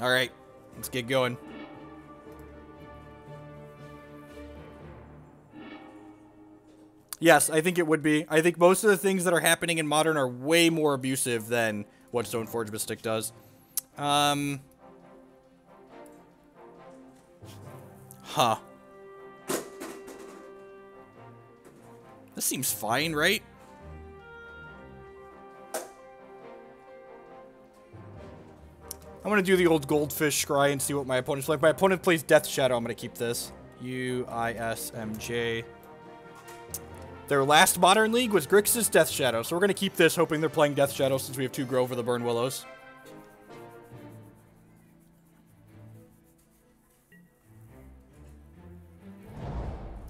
Alright, let's get going. Yes, I think it would be. I think most of the things that are happening in Modern are way more abusive than what Stoneforge Mystic does. Huh. This seems fine, right? I'm gonna do the old Goldfish Scry and see what my opponent's like. My opponent plays Death Shadow. I'm gonna keep this. UISMJ. Their last Modern League was Grixis Death Shadow, so we're gonna keep this, hoping they're playing Death Shadow since we have 2 Grow over the Burnwillows.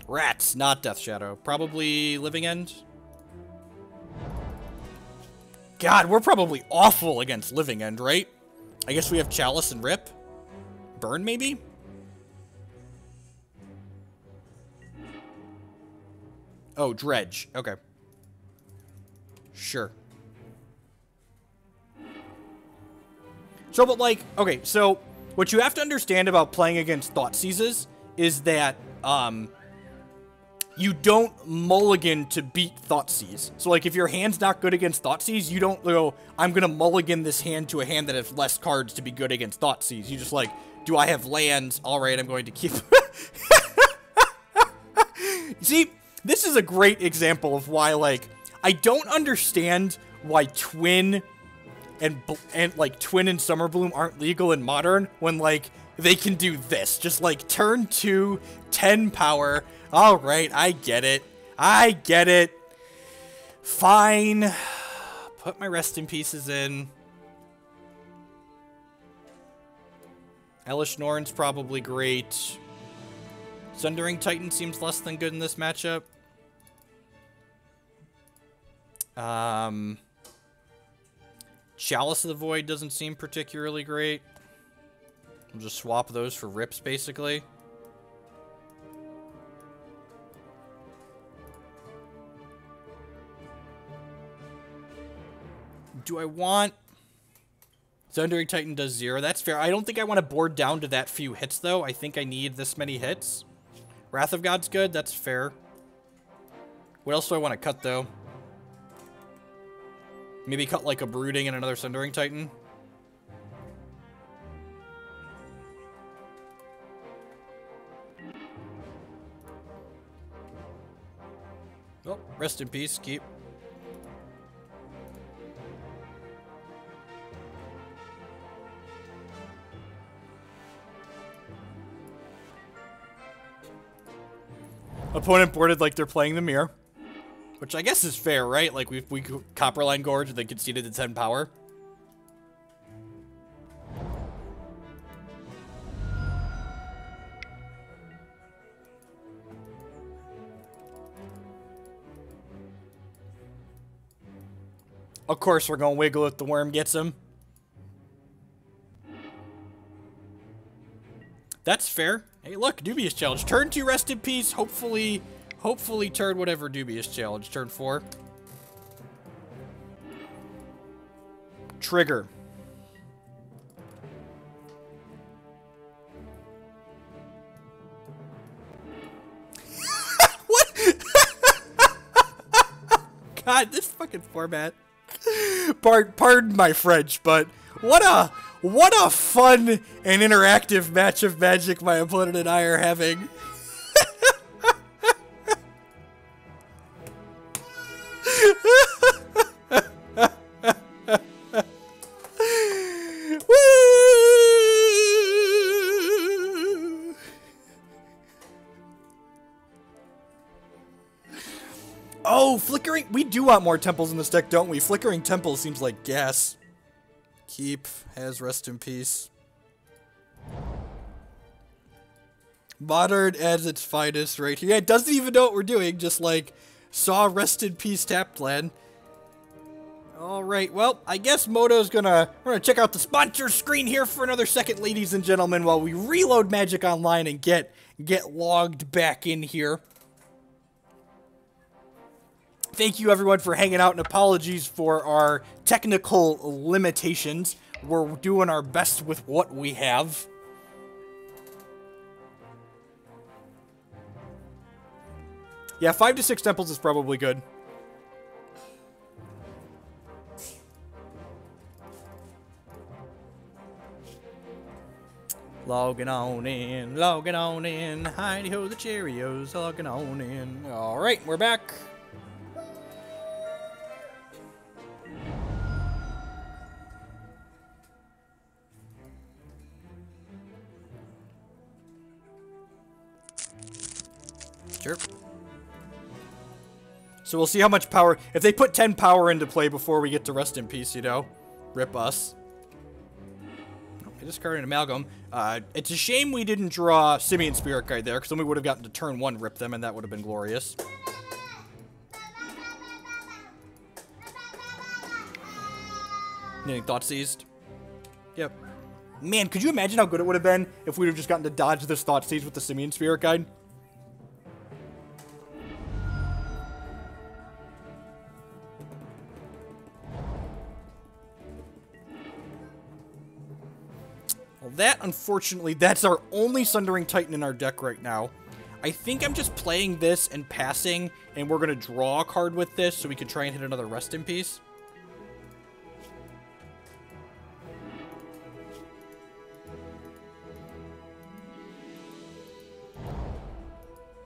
Rats, not Death Shadow. Probably Living End. God, we're probably awful against Living End, right? I guess we have Chalice and Rip. Burn, maybe? Oh, Dredge. Okay. Sure. So, but like, okay, so what you have to understand about playing against Thoughtseizes is that, you don't mulligan to beat Thoughtseize. So, like, if your hand's not good against Thoughtseize, you don't go, I'm gonna mulligan this hand to a hand that has less cards to be good against Thoughtseize. You just, like, do I have lands? Alright, I'm going to keep... See, this is a great example of why, like, I don't understand why Twin and Twin and Summerbloom aren't legal in Modern when, like, they can do this. Just, like, turn 2, 10 power... Alright, I get it. I get it. Fine. Put my rest in pieces in. Elesh Norn's probably great. Sundering Titan seems less than good in this matchup. Chalice of the Void doesn't seem particularly great. We'll just swap those for rips, basically. Do I want... Sundering Titan does 0. That's fair. I don't think I want to board down to that few hits, though. I think I need this many hits. Wrath of God's good. That's fair. What else do I want to cut, though? Maybe cut, like, a Brooding and another Sundering Titan. Oh, rest in peace. Keep. Opponent boarded like they're playing the mirror. Which I guess is fair, right? Like, we Copperline Gorge and they conceded to 10 power. Of course we're gonna wiggle if the worm gets him. That's fair. Hey, look, Dubious Challenge. Turn 2, rest in peace. Hopefully turn whatever Dubious Challenge. Turn 4. Trigger. What? God, this fucking format. Pardon my French, but what a fun and interactive match of Magic my opponent and I are having. Oh, Flickering... We do want more temples in this deck, don't we? Flickering Temple seems like gas. Keep has rest in peace. Modern as its finest right here. Yeah, it doesn't even know what we're doing, just like saw rest in peace tapped land. Alright, well, I guess Moto's we're gonna check out the sponsor screen here for another second, ladies and gentlemen, while we reload Magic Online and get logged back in here. Thank you, everyone, for hanging out, and apologies for our technical limitations. we're doing our best with what we have. Yeah, 5 to 6 temples is probably good. Logging on in, hidey-ho the Cheerios, logging on in. Alright, we're back. Sure. So we'll see how much power, if they put 10 power into play before we get to rest in peace, you know, rip us. I discarded an Amalgam. It's a shame we didn't draw Simian Spirit Guide there, because then we would have gotten to turn 1 rip them, and that would have been glorious. Getting Thought Seized. Yep. Man, could you imagine how good it would have been if we would have just gotten to dodge this Thought Seized with the Simian Spirit Guide? That, unfortunately, that's our only Sundering Titan in our deck right now. I think I'm just playing this and passing, and we're going to draw a card with this so we can try and hit another Rest in Peace.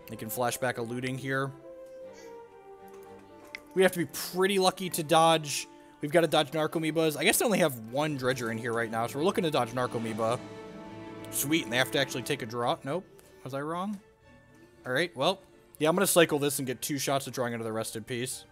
They can flash back a Looting here. We have to be pretty lucky to dodge. We've got to dodge Narcomoebas. I guess they only have 1 Dredger in here right now, so we're looking to dodge Narcomoeba. Sweet, and they have to actually take a draw. Nope. Was I wrong? Alright, well. Yeah, I'm going to cycle this and get 2 shots at drawing another Rest in Peace.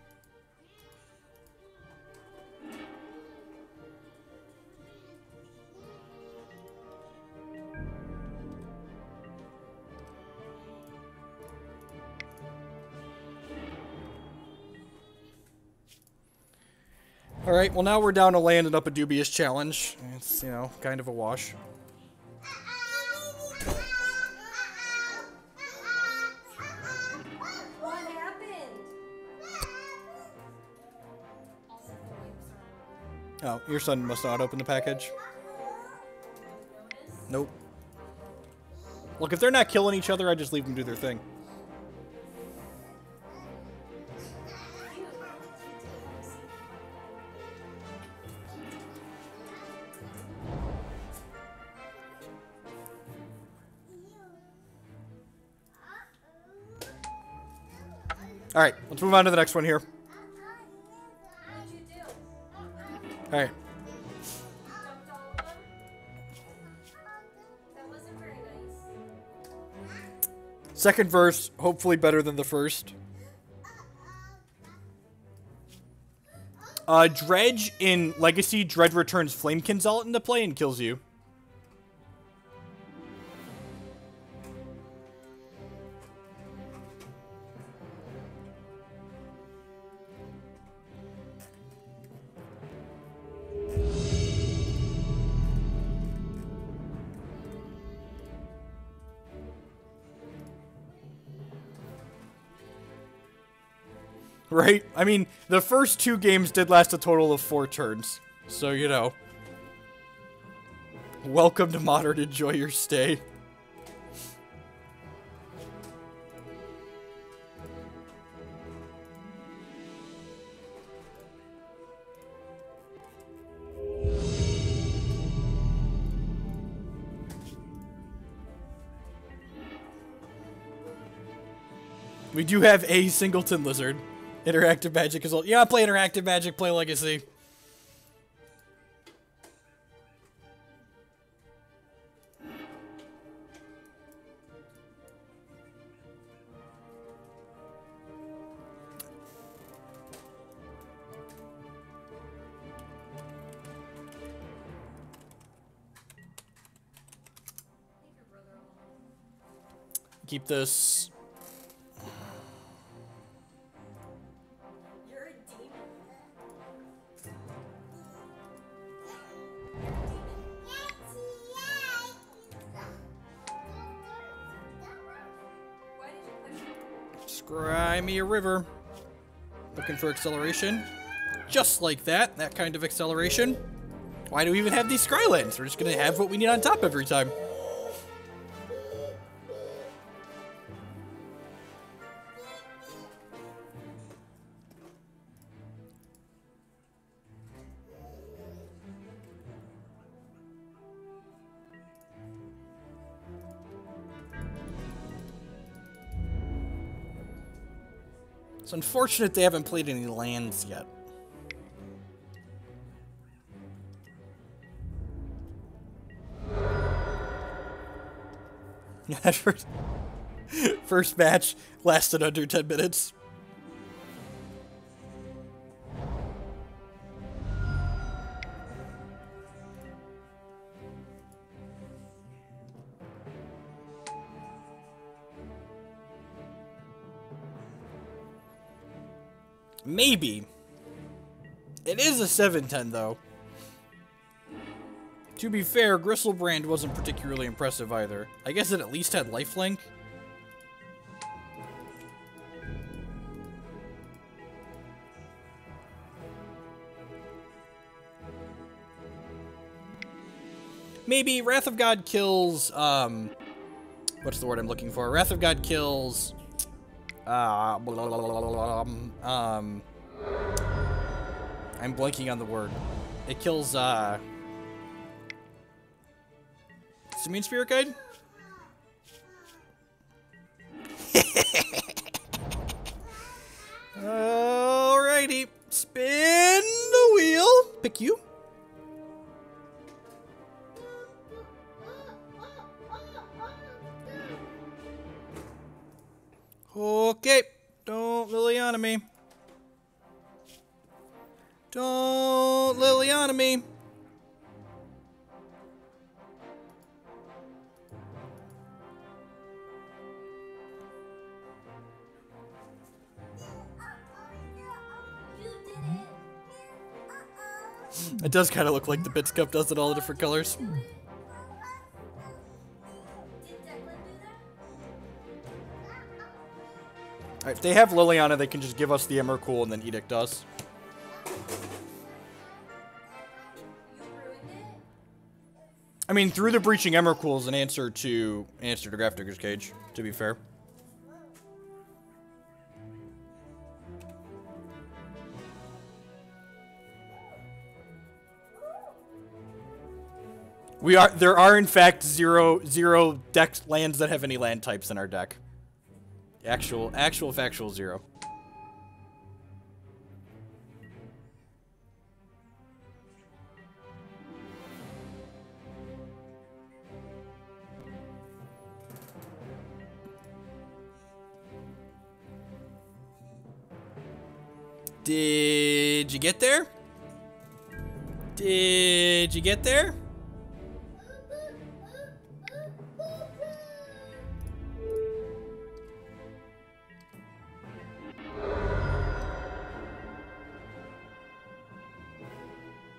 Alright, well now we're down to land and up a Dubious challenge. It's, you know, kind of a wash. What happened? Oh, your son must not open the package. Nope. Look, if they're not killing each other, I just leave them do their thing. Alright, let's move on to the next one here. What'd you do? Alright. Dumped all of them? That wasn't very nice. Second verse, hopefully better than the first. Dredge in Legacy, Dredge returns Flamekin Zealot into play and kills you. Right? I mean, the first 2 games did last a total of 4 turns. So, you know. Welcome to Modern. Enjoy your stay. We do have a Singleton Lizard. Interactive Magic is all. Yeah, play Interactive Magic, play Legacy. Keep this. You're a demon. Why did you push me? Scry me a river. Looking for acceleration. Just like that. That kind of acceleration. Why do we even have these Scrylands? We're just gonna have what we need on top every time. It's unfortunate they haven't played any lands yet. Yeah, first match lasted under 10 minutes. Maybe. It is a 7-10 though. To be fair, Gristlebrand wasn't particularly impressive either. I guess it at least had lifelink. Maybe Wrath of God kills, what's the word I'm looking for? Wrath of God kills, I'm blanking on the word. It kills, Simian Spirit Guide? Alrighty. Spin the wheel. Pick you. Okay. Don't Liliana me. Don't Liliana me. It does kind of look like the Bits Cup does it all the different colors. Alright, if they have Liliana, they can just give us the Emrakul and then Edict us. I mean, through the Breaching Emrakul is an answer to Grafdigger's Cage, to be fair. There are in fact zero deck lands that have any land types in our deck. Actual factual 0. Did you get there? Did you get there?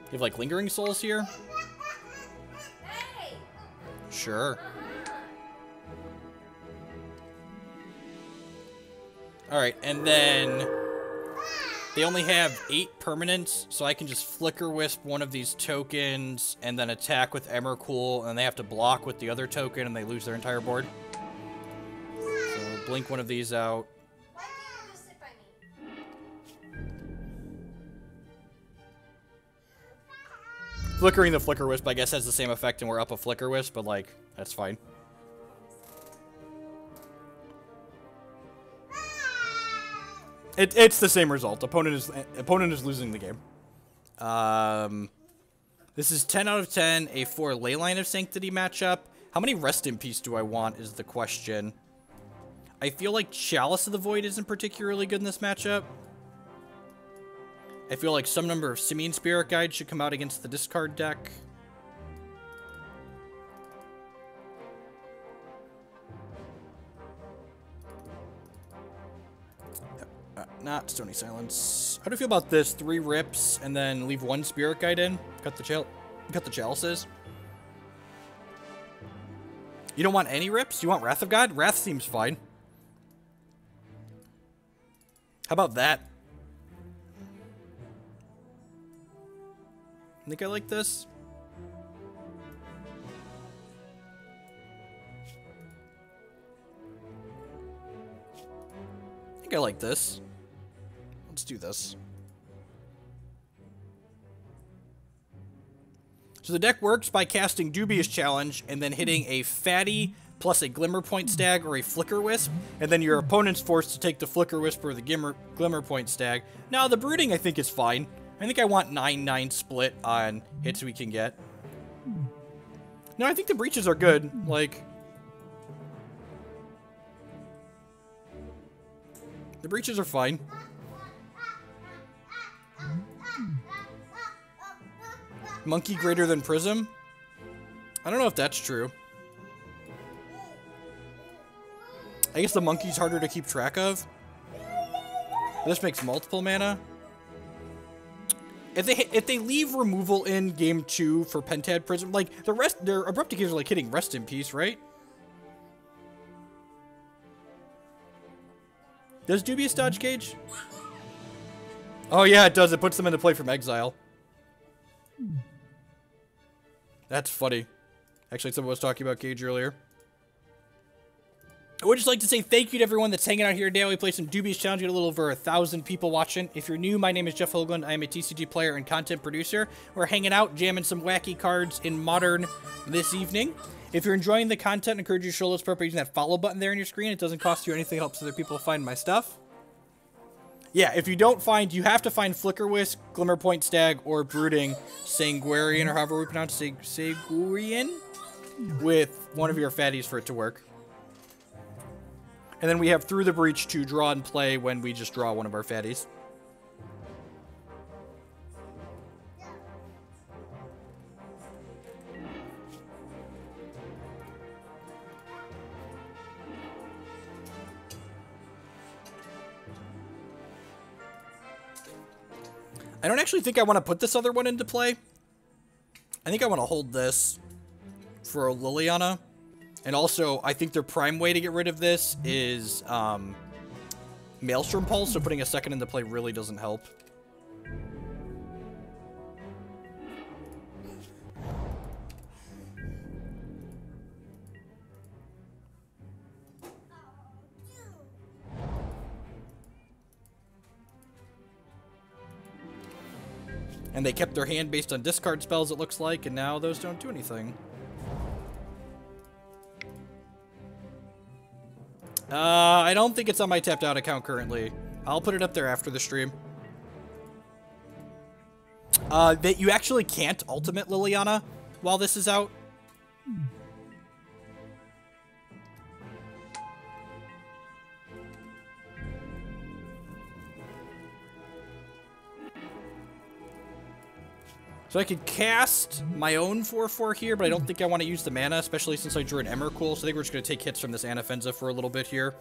You have, like, Lingering Souls here? Hey! Sure. Alright, and then they only have 8 permanents, so I can just Flickerwisp one of these tokens and then attack with Emrakul, and they have to block with the other token and they lose their entire board. So blink one of these out. Why can't you just sit by me? Flickering the Flickerwisp, I guess, has the same effect, and we're up a Flickerwisp, but, like, that's fine. It's the same result. Opponent is losing the game. This is 10 out of 10, a 4 Leyline of Sanctity matchup. How many Rest in Peace do I want is the question. I feel like Chalice of the Void isn't particularly good in this matchup. I feel like some number of Simian Spirit Guides should come out against the discard deck. Not Stony Silence. How do you feel about this? 3 rips and then leave 1 Spirit Guide in. Cut the Chalices. You don't want any rips? You want Wrath of God? Wrath seems fine. How about that? I think I like this. I like this. Let's do this. So the deck works by casting Dubious Challenge and then hitting a Fatty plus a Glimmerpoint Stag or a Flickerwisp, and then your opponent's forced to take the Flickerwisp or the Glimmerpoint Stag. Now, the Brooding, I think, is fine. I think I want 9-9 split on hits we can get. No, I think the Breaches are good. Like, the Breaches are fine. Monkey greater than Prism? I don't know if that's true. I guess the monkey's harder to keep track of. This makes multiple mana. If they leave removal in game 2 for Pentad Prism, like their abrupt decays are like hitting Rest in Peace, right? Does Dubious dodge Cage? Oh yeah, it does. It puts them into play from exile. That's funny. Actually, someone was talking about Cage earlier. I would just like to say thank you to everyone that's hanging out here today. We played some Dubious Challenge. We got a little over 1,000 people watching. If you're new, my name is Jeff Hoagland. I am a TCG player and content producer. We're hanging out, jamming some wacky cards in Modern this evening. If you're enjoying the content, I encourage you to show those support by using that follow button there on your screen. It doesn't cost you anything. It helps other people find my stuff. Yeah, if you don't find, you have to find Flickerwisp, Glimmerpoint Stag, or Brooding Sanguarian, or however we pronounce it, Sanguarian, with one of your fatties for it to work. And then we have Through the Breach to draw and play when we just draw one of our fatties. I don't actually think I want to put this other one into play. I think I want to hold this for a Liliana. And also, I think their prime way to get rid of this is Maelstrom Pulse, so putting a second into play really doesn't help. And they kept their hand based on discard spells, it looks like, and now those don't do anything. I don't think it's on my tapped out account currently. I'll put it up there after the stream. That you actually can't ultimate Liliana while this is out. So I could cast my own 4/4 here, but I don't think I want to use the mana, especially since I drew an Emrakul, so I think we're just going to take hits from this Anafenza for a little bit here.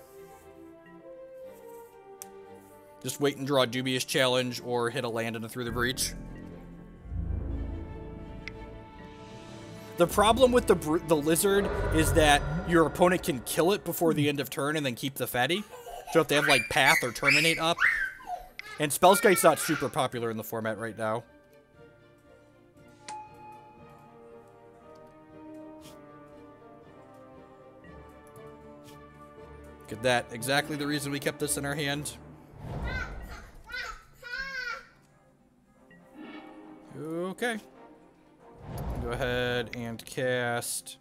Just wait and draw a Dubious Challenge or hit a land and a Through the Breach. The problem with the Lizard is that your opponent can kill it before the end of turn and then keep the fatty. So if they have, like, Path or Terminate up. And Spellskite's not super popular in the format right now. Look at that. Exactly the reason we kept this in our hand. Okay. Go ahead and cast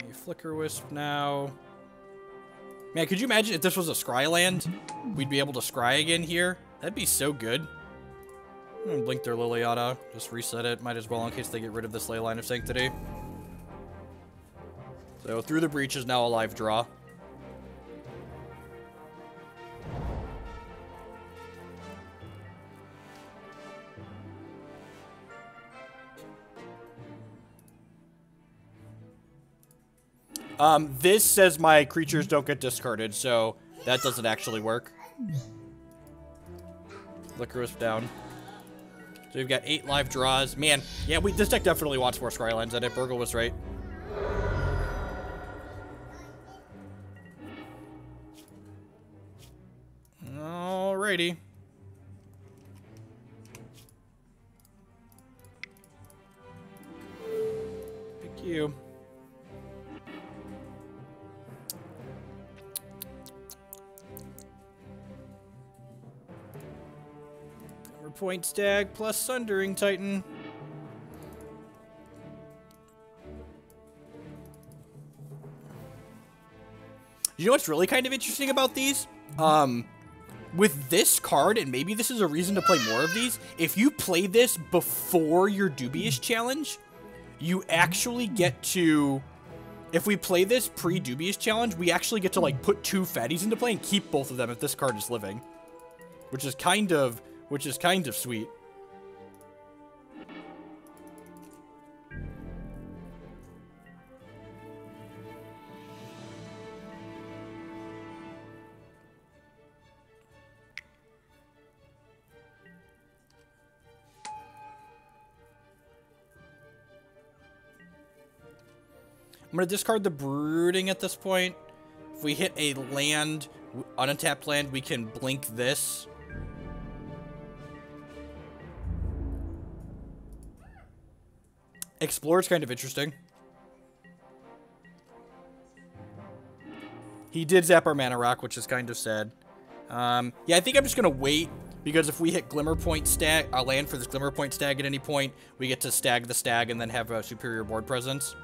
a Flickerwisp now. Man, could you imagine if this was a Scry land? We'd be able to Scry again here. That'd be so good. I'm gonna blink their Liliana. Just reset it. Might as well in case they get rid of this Leyline of Sanctity. So Through the Breach is now a live draw. This says my creatures don't get discarded, so that doesn't actually work. Flickerwisp down. So we've got 8 live draws. Man, yeah, this deck definitely wants more Scrylands in it. Burgle was right. Alrighty. Thank you. Glimmerpoint Stag plus Sundering Titan. You know what's really kind of interesting about these? With this card, and maybe this is a reason to play more of these, if you play this before your Dubious challenge, you actually get to... If we play this pre-Dubious challenge, we actually get to, like, put 2 fatties into play and keep both of them if this card is living. Which is kind of sweet. I'm going to discard the Brooding at this point. If we hit a land, untapped land, we can blink this. Explore is kind of interesting. He did zap our mana rock, which is kind of sad. Yeah, I think I'm just going to wait, because if we hit Glimmerpoint Stag, a land for this Glimmerpoint Stag at any point, we get to stag the stag and then have a superior board presence.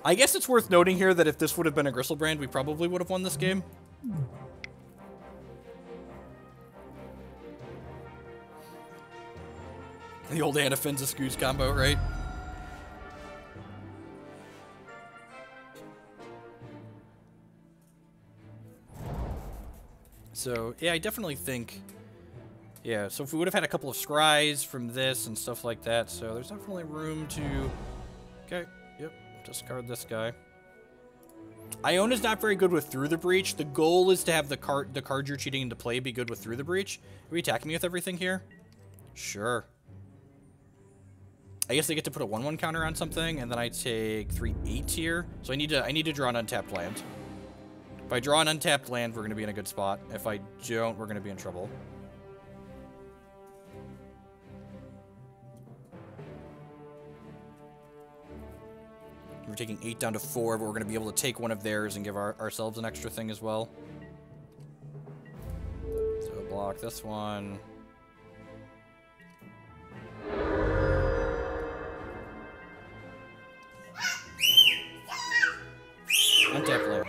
I guess it's worth noting here that if this would have been a Gristlebrand, we probably would have won this game. The old Anafins Ascuse combo, right? So, yeah, I definitely think... Yeah, so if we would have had a couple of scries from this and stuff like that, so there's definitely room to... Okay, yep. Discard this guy. Iona's not very good with Through the Breach. The goal is to have the card you're cheating into play be good with Through the Breach. Are we attacking me with everything here? Sure. I guess they get to put a 1/1 counter on something, and then I take 3/8 here. So I need to draw an untapped land. If I draw an untapped land, we're gonna be in a good spot. If I don't, we're gonna be in trouble. We're taking 8 down to 4, but we're going to be able to take one of theirs and give ourselves an extra thing as well. So block this one. Untap land.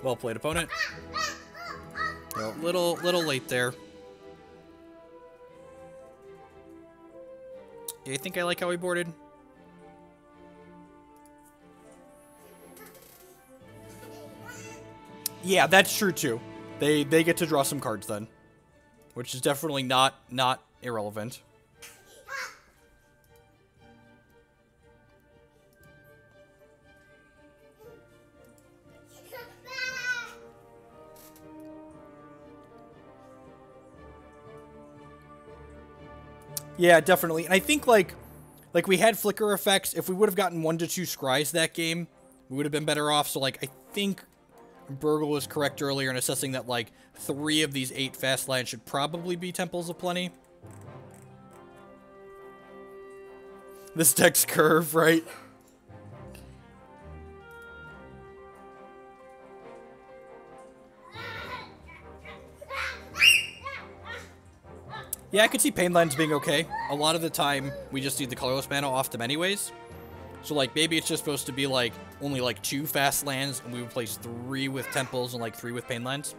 Well played, opponent. A little late there. I think I like how we boarded. Yeah, that's true too. They get to draw some cards then, which is definitely not irrelevant. Yeah, definitely. And I think, like we had flicker effects. If we would have gotten 1 to 2 scries that game, we would have been better off. So, like, I think Burgle was correct earlier in assessing that, like, 3 of these 8 fast lands should probably be Temples of Plenty. This deck's curve, right? Yeah, I could see Painlands being okay. A lot of the time, we just need the colorless mana off them anyways. So, like, maybe it's just supposed to be, like, only, like, 2 fast lands, and we replace 3 with Temples and, like, 3 with Painlands.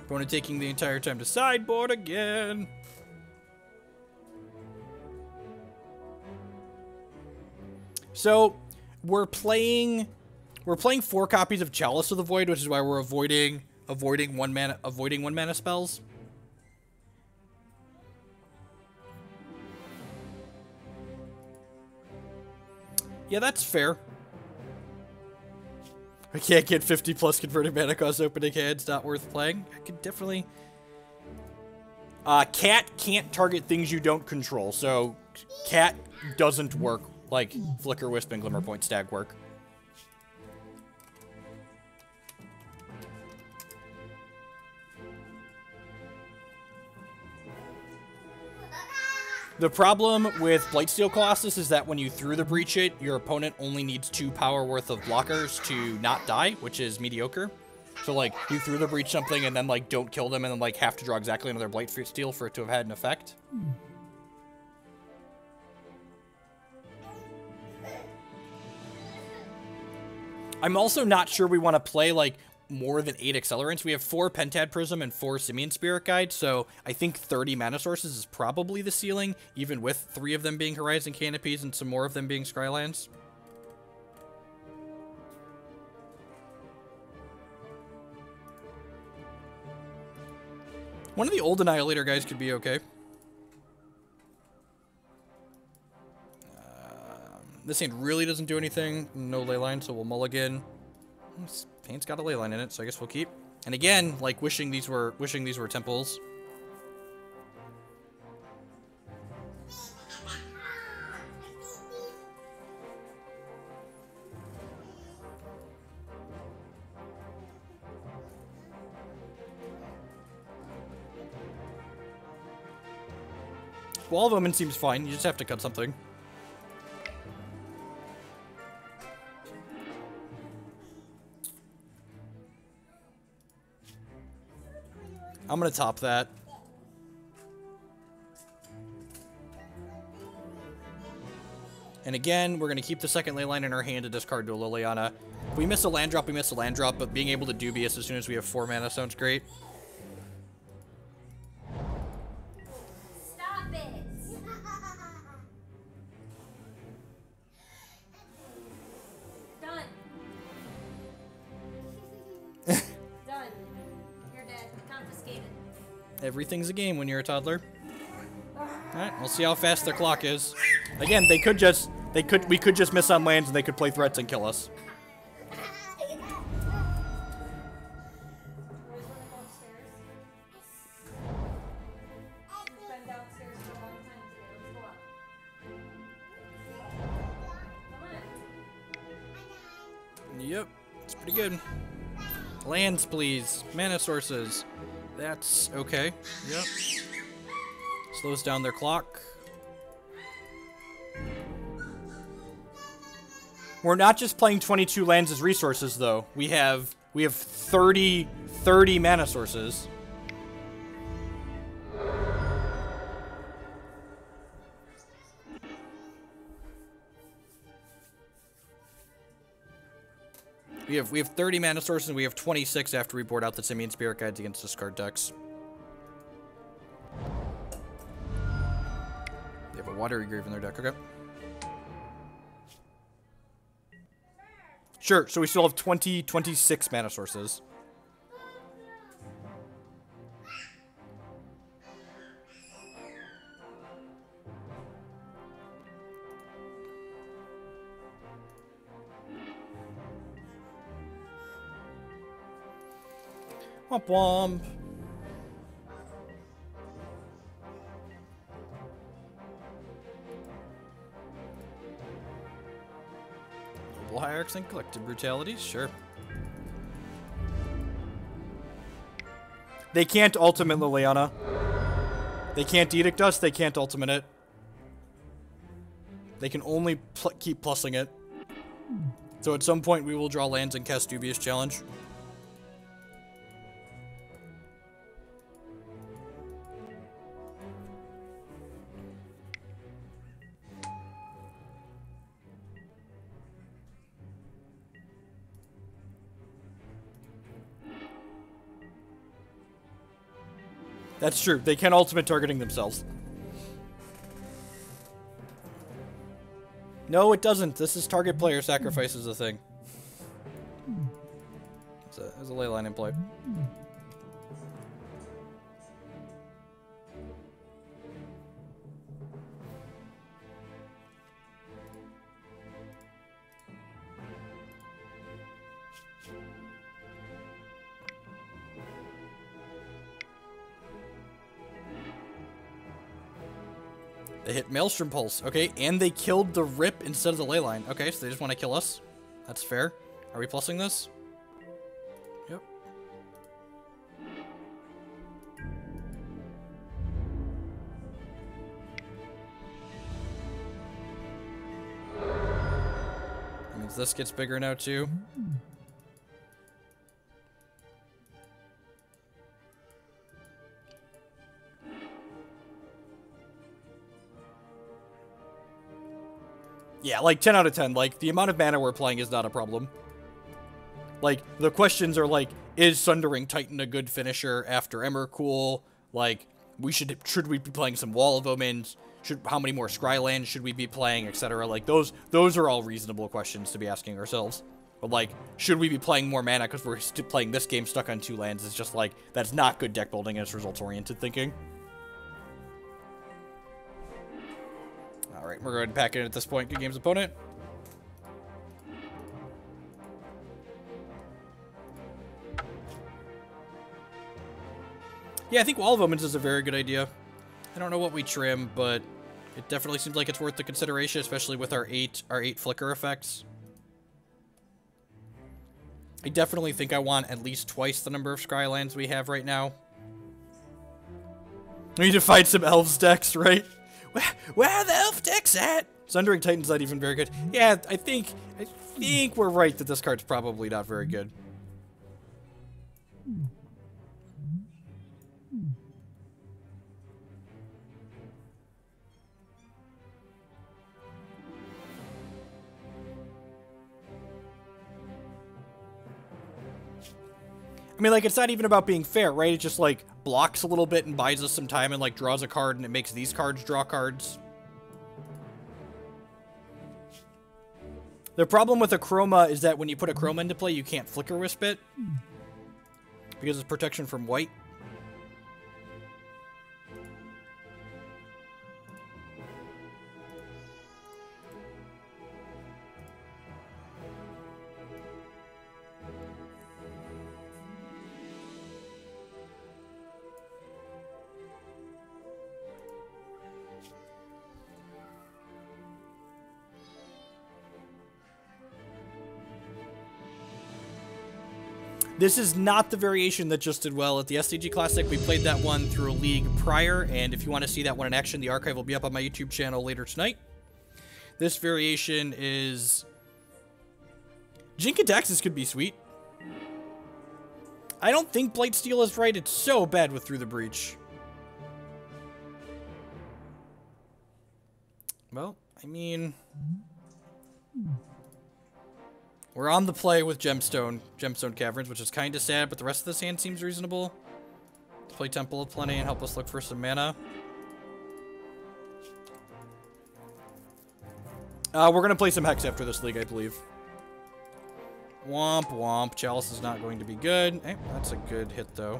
Opponent taking the entire time to sideboard again. So, we're playing 4 copies of Chalice of the Void, which is why we're avoiding one mana spells. Yeah, that's fair. I can't get 50 plus converted mana cost opening hands, not worth playing. I could definitely... Cat can't target things you don't control, so Cat doesn't work like Flickerwisp and Glimmerpoint Stag work. The problem with Blightsteel Colossus is that when you through the breach it, your opponent only needs 2 power worth of blockers to not die, which is mediocre. So, like, you through the breach something and then, like, don't kill them and then, like, have to draw exactly another Blightsteel for it to have had an effect. I'm also not sure we want to play, like, more than 8 accelerants. We have 4 Pentad Prism and 4 Simian Spirit Guide, so I think 30 mana sources is probably the ceiling, even with 3 of them being Horizon Canopies and some more of them being Skylands. One of the old Annihilator guys could be okay. This hand really doesn't do anything. No Leyline, so we'll mulligan. This paint's got a Leyline in it, so I guess we'll keep. And again, like wishing these were temples. Wall of Omen seems fine. You just have to cut something. I'm gonna top that. And again, we're gonna keep the second Leyline in our hand to discard to a Liliana. If we miss a land drop, we miss a land drop, but being able to Dubious as soon as we have 4 mana sounds great. Stop it! Done. Done. You're dead. Confiscated. Everything's a game when you're a toddler. Alright, we'll see how fast their clock is. Again, we could just miss on lands and they could play threats and kill us. Yep, it's pretty good. Lands, please. Mana sources. That's okay. Yep. Slows down their clock. We're not just playing 22 lands as resources, though. We have 30 mana sources. We have 30 mana sources and we have 26 after we board out the Simian Spirit Guides against discard decks. They have a Watery Grave in their deck, okay. Sure, so we still have 26 mana sources. Womp womp. Noble Hierarchs and Collective Brutalities, sure. They can't ultimate Liliana. They can't Edict us, they can't ultimate it. They can only keep plussing it. So at some point we will draw lands and cast Dubious Challenge. That's true. They can ultimate targeting themselves. No, it doesn't. This is target player sacrifices a thing. There's a Leyline in play. They hit Maelstrom Pulse, okay, and they killed the Rip instead of the Leyline. Okay, so they just want to kill us. That's fair. Are we plussing this? Yep. Since this gets bigger now, too. Yeah, like, 10 out of 10. Like, the amount of mana we're playing is not a problem. Like, the questions are like, is Sundering Titan a good finisher after Emrakul? Like, should we be playing some Wall of Omens? How many more Scrylands should we be playing, etc.? Like, those are all reasonable questions to be asking ourselves. But, like, should we be playing more mana because we're playing this game stuck on 2 lands? It's just, like, that's not good deck building, and it's results-oriented thinking. Alright, we're going to pack in at this point. Good game's opponent. Yeah, I think Wall of Omens is a very good idea. I don't know what we trim, but it definitely seems like it's worth the consideration, especially with our 8 flicker effects. I definitely think I want at least twice the number of Scrylands we have right now. We need to find some Elves decks, right? Where are the Elf decks at? Sundering Titan's not even very good. Yeah, I think we're right that this card's probably not very good. I mean, like, it's not even about being fair, right? It just, like, blocks a little bit and buys us some time and, like, draws a card, and it makes these cards draw cards. The problem with a Chroma is that when you put a Chroma into play, you can't Flickerwisp it. Because it's protection from white. This is not the variation that just did well at the SCG Classic. We played that one through a league prior, and if you want to see that one in action, the archive will be up on my YouTube channel later tonight. This variation is... Jinkadaxis could be sweet. I don't think Blightsteel is right. It's so bad with Through the Breach. Well, I mean... We're on the play with Gemstone Caverns, which is kind of sad, but the rest of this hand seems reasonable. Let's play Temple of Plenty and help us look for some mana. We're going to play some Hex after this league, I believe. Womp womp. Chalice is not going to be good. Hey, that's a good hit, though.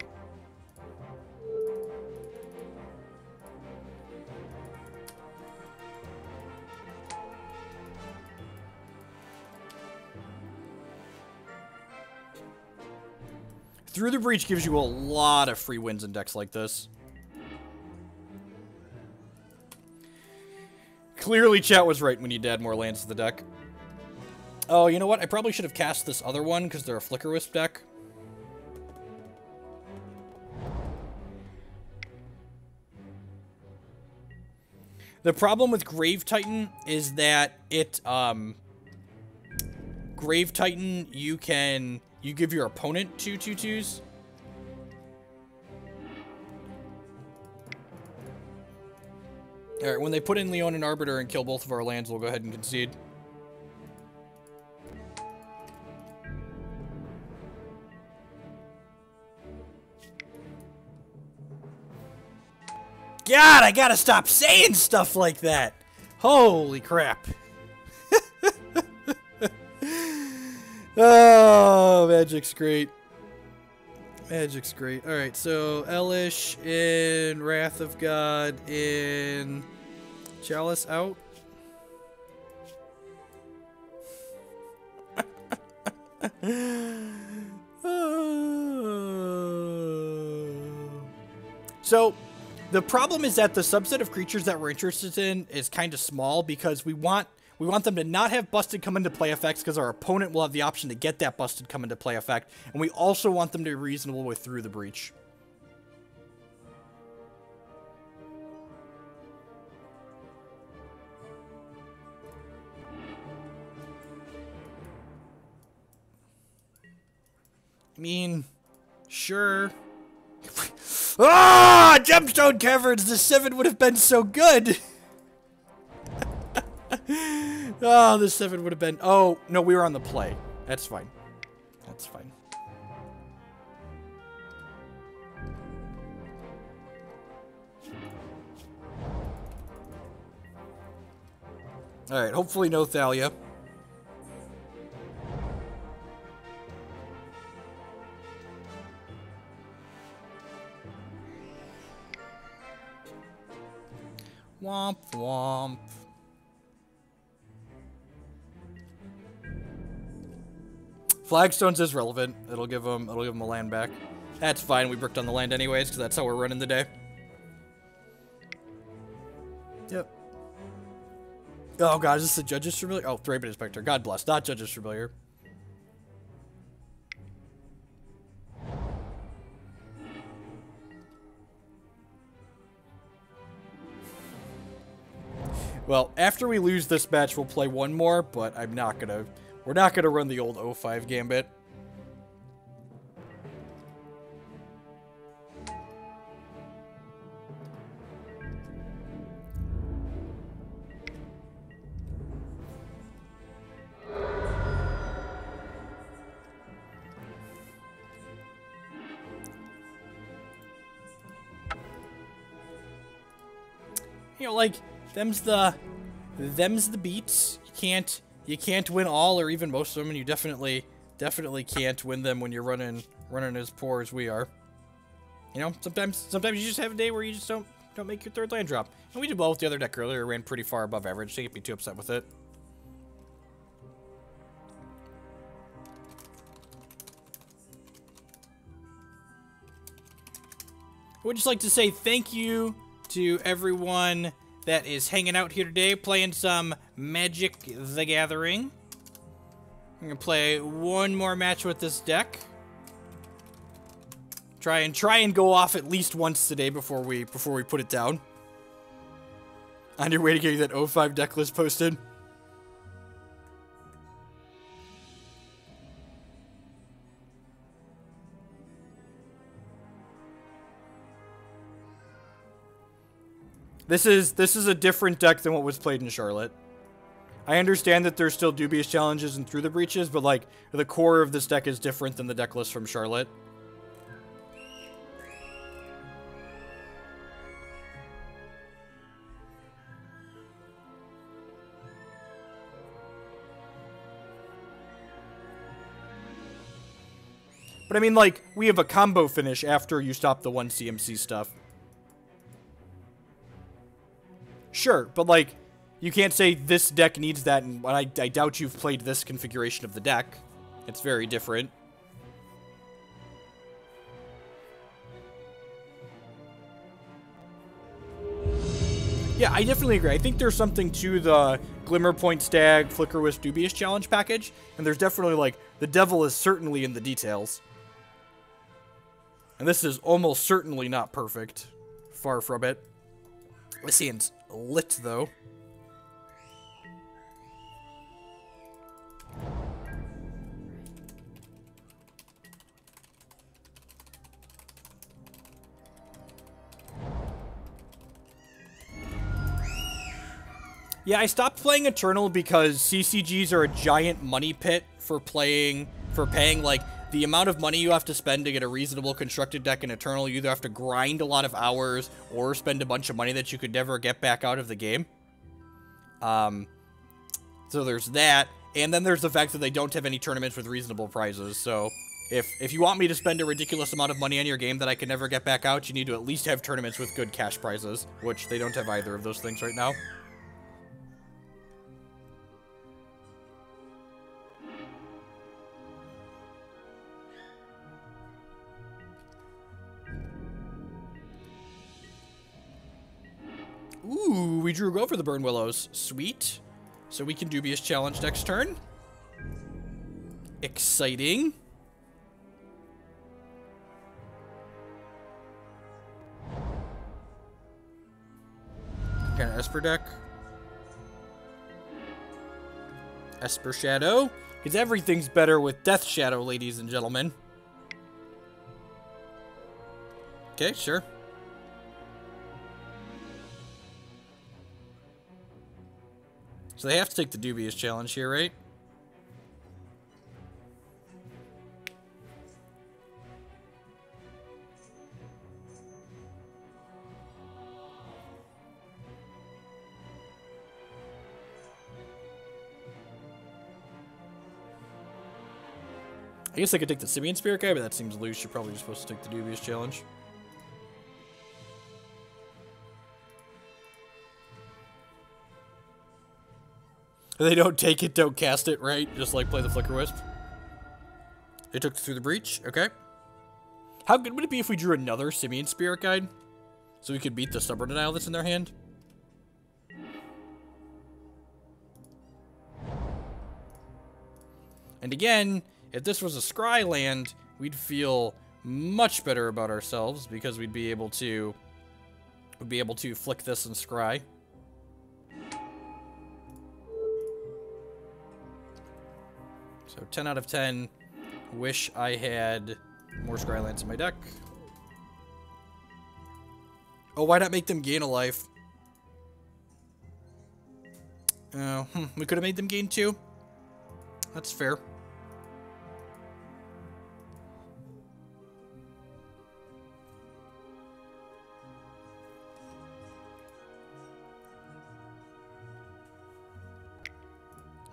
Through the Breach gives you a lot of free wins in decks like this. Clearly, chat was right when you add more lands to the deck. Oh, you know what? I probably should have cast this other one because they're a Flickerwisp deck. The problem with Grave Titan is that it, Grave Titan, you give your opponent 2/2/2s. Alright, when they put in Leonin Arbiter and kill both of our lands, we'll go ahead and concede. God, I gotta stop saying stuff like that! Holy crap. Oh, Magic's great. Magic's great. Alright, so Elesh in Wrath of God in Chalice out. So, the problem is that the subset of creatures that we're interested in is kind of small because we want them to not have busted come into play effects because our opponent will have the option to get that busted come into play effect, and we also want them to be reasonable with Through the Breach. I mean, sure. Ah, Gemstone Caverns, the 7 would have been so good. Oh, the 7 would have been... Oh, no, we were on the play. That's fine. That's fine. Alright, hopefully no Thalia. Womp womp. Flagstones is relevant. It'll give him a land back. That's fine. We bricked on the land anyways, because that's how we're running the day. Yep. Oh god, is this the Judge's Familiar? Oh, Thraben Inspector. God bless. Not Judge's Familiar. Well, after we lose this match, we'll play one more, but I'm not gonna... We're not gonna run the old 05 Gambit. You know, like, them's the beats. You can't win all or even most of them, and you definitely can't win them when you're running as poor as we are. You know, sometimes you just have a day where you just don't make your third land drop. And we did well with the other deck earlier, ran pretty far above average, so you can't be too upset with it. I would just like to say thank you to everyone that is hanging out here today, playing some Magic the Gathering. I'm gonna play one more match with this deck. Try and go off at least once today before we put it down. On your way to getting that 05 deck list posted. This is a different deck than what was played in Charlotte. I understand that there's still dubious challenges and through the breaches, but like the core of this deck is different than the deck list from Charlotte. But I mean, like, we have a combo finish after you stop the 1 CMC stuff. Sure, but like, you can't say this deck needs that, and I doubt you've played this configuration of the deck. It's very different. Yeah, I definitely agree. I think there's something to the Glimmerpoint Stag, Flickerwisp, Dubious challenge package, and there's definitely, like, the devil is certainly in the details. And this is almost certainly not perfect. Far from it. This seems lit, though. Yeah, I stopped playing Eternal because CCGs are a giant money pit for paying, like, the amount of money you have to spend to get a reasonable constructed deck in Eternal. You either have to grind a lot of hours or spend a bunch of money that you could never get back out of the game. So there's that. And then there's the fact that they don't have any tournaments with reasonable prizes. So if you want me to spend a ridiculous amount of money on your game that I can never get back out, you need to at least have tournaments with good cash prizes, which they don't have either of those things right now. Ooh, we drew go for the Burnwillows. Sweet. So we can Dubious challenge next turn. Exciting. Kind of Esper deck. Esper Shadow. Because everything's better with Death Shadow, ladies and gentlemen. Okay, sure. So they have to take the Dubious challenge here, right? I guess I could take the Simian Spirit Guide, but that seems loose. You're probably just supposed to take the Dubious challenge. If they don't take it, don't cast it, right? Just like play the Flickerwisp. They took it through the breach, okay. How good would it be if we drew another Simian Spirit Guide? So we could beat the Stubborn Denial that's in their hand? And again, if this was a Scry land, we'd feel much better about ourselves because we'd be able to flick this and Scry. So 10 out of 10. Wish I had more Scry lands in my deck. Oh, why not make them gain a life? Oh, we could have made them gain 2. That's fair.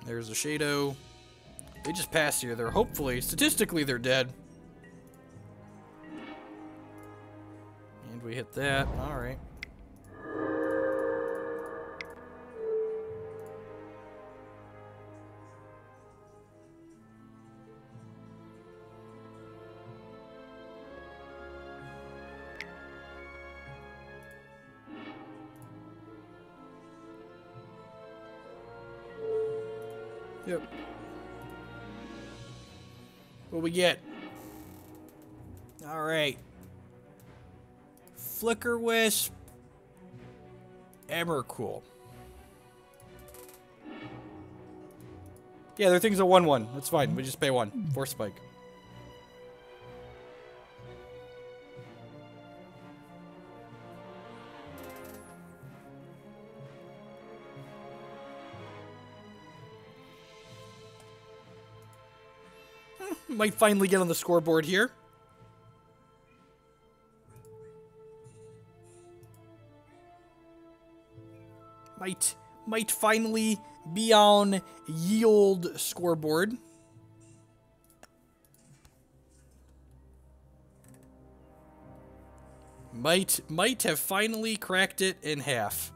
There's a Shadow. They just pass here. They're hopefully, statistically, they're dead. And we hit that. All right. Yep. What we get? All right. Flickerwisp. Emrakul. Yeah, their thing's a 1/1. That's fine. We just pay 1. Force Spike. Might finally get on the scoreboard here. Might finally be on yield scoreboard. Might have finally cracked it in half.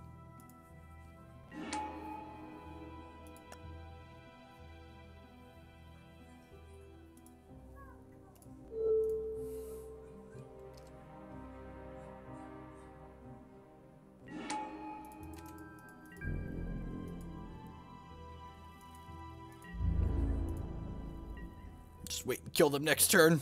Just wait and kill them next turn.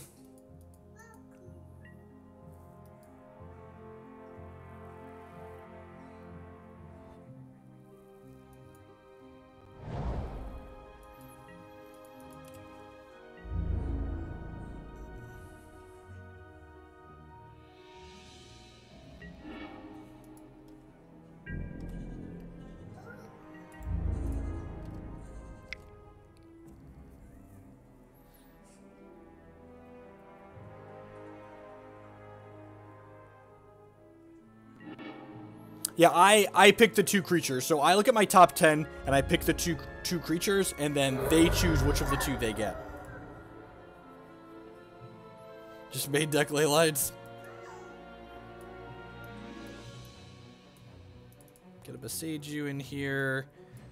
Yeah, I pick the 2 creatures. So I look at my top 10 and I pick the two creatures and then they choose which of the 2 they get. Just made deck Leylines. Get a Boseiju in here.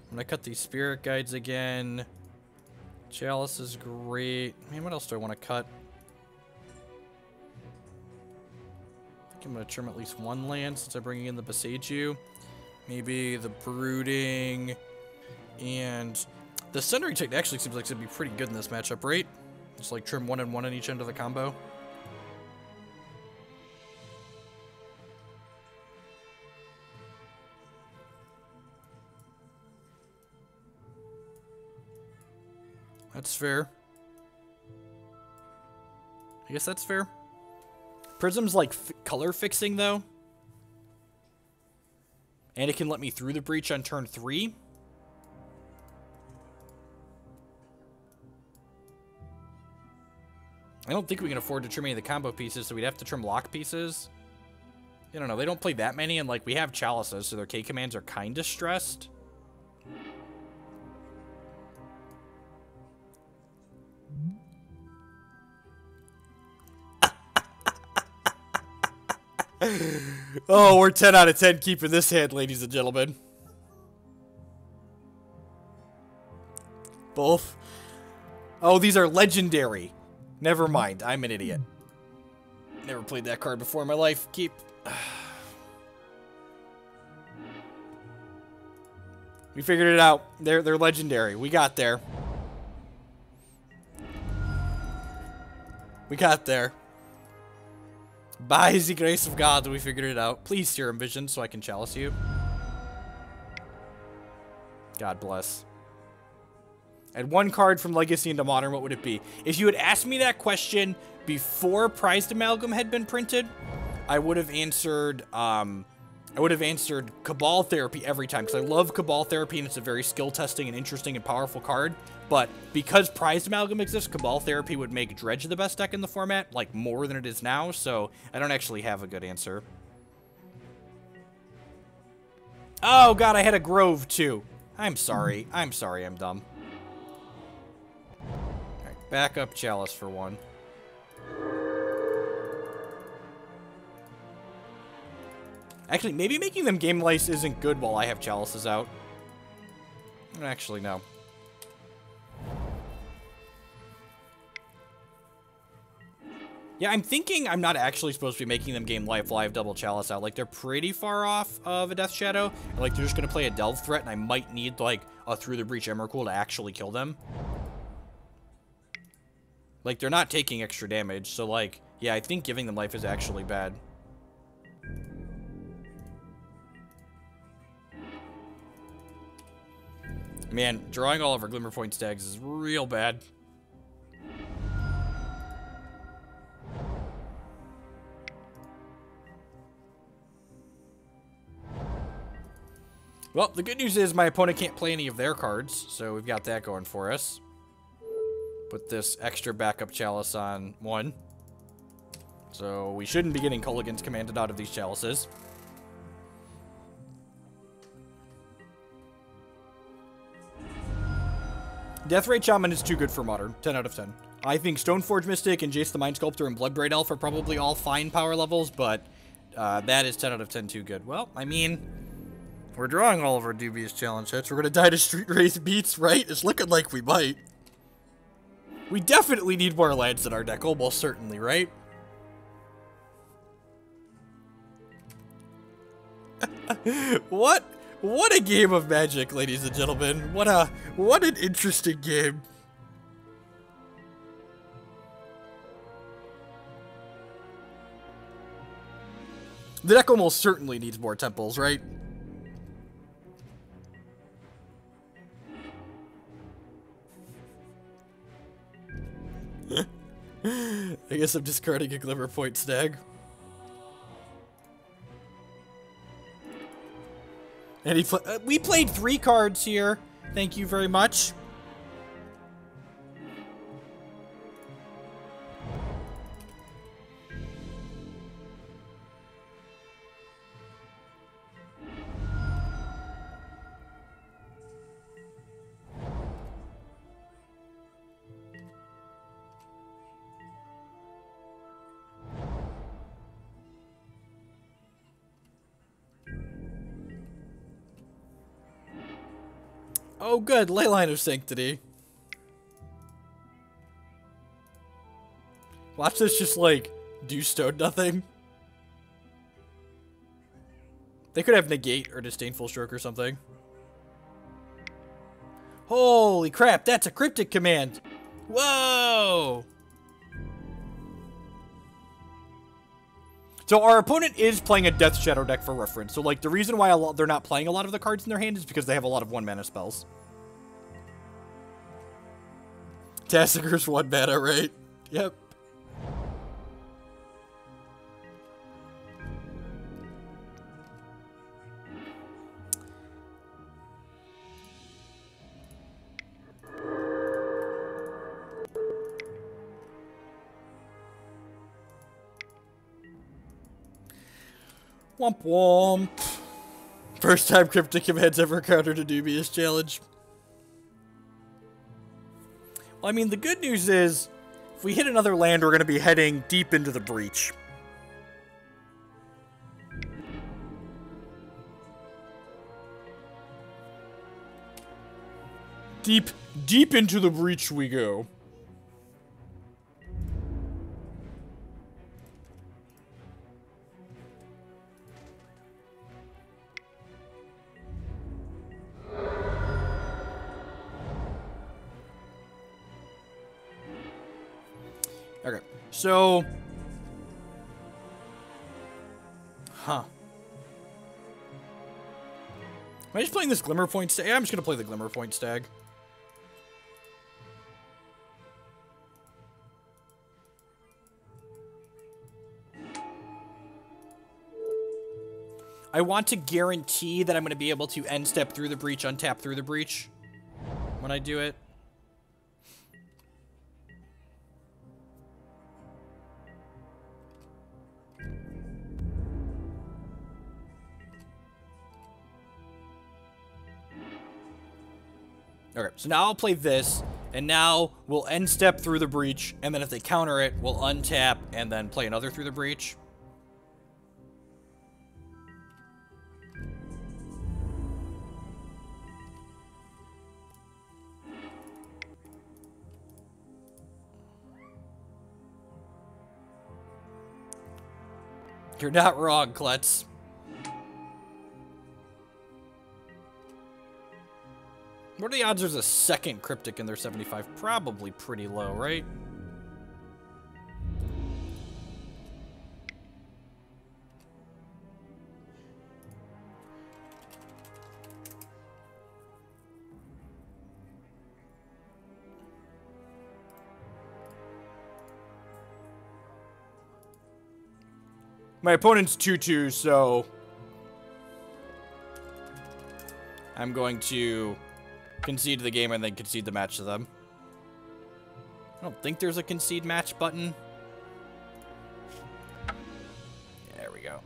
I'm gonna cut these Spirit Guides again. Chalice is great. Man, what else do I want to cut? I'm going to trim at least 1 land since I'm bringing in the Boseiju. Maybe the Brooding. And the Sundering Titan actually seems like it's going to be pretty good in this matchup, right? Just like trim 1 and 1 on each end of the combo. That's fair. I guess that's fair. Prism's like color fixing though. And it can let me through the breach on turn 3. I don't think we can afford to trim any of the combo pieces, so we'd have to trim lock pieces. I don't know, they don't play that many, and like we have Chalices, so their K commands are kinda stressed. Oh, we're 10 out of 10 keeping this hand, ladies and gentlemen. Both. Oh, these are legendary. Never mind, I'm an idiot. Never played that card before in my life. Keep. We figured it out. They're legendary. We got there. We got there. By the grace of God, we figured it out. Please, Serum Vision, so I can chalice you. God bless. And one card from Legacy into Modern, what would it be? If you had asked me that question before Prized Amalgam had been printed, I would have answered Cabal Therapy every time, because I love Cabal Therapy and it's a very skill testing and interesting and powerful card. But because Prized Amalgam exists, Cabal Therapy would make Dredge the best deck in the format, like more than it is now, so I don't actually have a good answer. Oh god, I had a Grove too. I'm sorry. I'm sorry, I'm dumb. Alright, back up Chalice for one. Actually, maybe making them Game Lice isn't good while I have Chalices out. Actually, no. Yeah, I'm thinking I'm not actually supposed to be making them Game Life while I have double Chalice out. Like, they're pretty far off of a Death Shadow. And, like, they're just going to play a Delve threat, and I might need, like, a Through the Breach Emrakul to actually kill them. Like, they're not taking extra damage, so, like, yeah, I think giving them life is actually bad. Man, drawing all of our Glimmerpoint Stags is real bad. Well, the good news is my opponent can't play any of their cards, so we've got that going for us. Put this extra backup Chalice on one. So we shouldn't be getting Culligans commanded out of these Chalices. Deathray Shaman is too good for Modern. 10 out of 10. I think Stoneforge Mystic and Jace the Mind Sculptor and Bloodbraid Elf are probably all fine power levels, but that is 10 out of 10 too good. Well, I mean, we're drawing all of our Dubious challenge hits. We're going to die to Street Race beats, right? It's looking like we might. We definitely need more lands in our deck, almost certainly, right? What a game of Magic, ladies and gentlemen. What an interesting game. The deck almost certainly needs more temples, right? I guess I'm discarding a Glimmerpoint Stag. And we played 3 cards here. Thank you very much. Oh, good. Leyline of Sanctity. Watch this just, like, do stone nothing. They could have Negate or Disdainful Stroke or something. Holy crap, that's a cryptic command. Whoa! So our opponent is playing a Death Shadow deck for reference. So, like, the reason why they're not playing a lot of the cards in their hand is because they have a lot of 1-mana spells. Tassiger's 1 mana, right? Yep. Womp womp. First time Cryptic Command's ever encountered a Dubious challenge. Well, I mean, the good news is, if we hit another land, we're going to be heading deep into the Breach. Deep into the Breach we go. Okay, so... Huh. Am I just playing this Glimmerpoint Stag? Yeah, I'm just gonna play the Glimmerpoint Stag. I want to guarantee that I'm going to be able to end step through the Breach, untap through the Breach when I do it. Okay, so now I'll play this, and now we'll end step through the Breach, and then if they counter it, we'll untap and then play another through the Breach. You're not wrong, Klutz. What are the odds there's a second Cryptic in their 75? Probably pretty low, right? My opponent's 2-2, so I'm going to concede the game and then concede the match to them. I don't think there's a concede match button. There we go.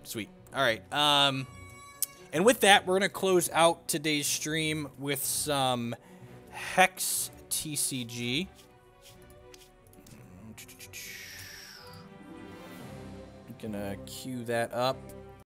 Sweet. All right. And with that, we're going to close out today's stream with some Hex TCG. Gonna queue that up.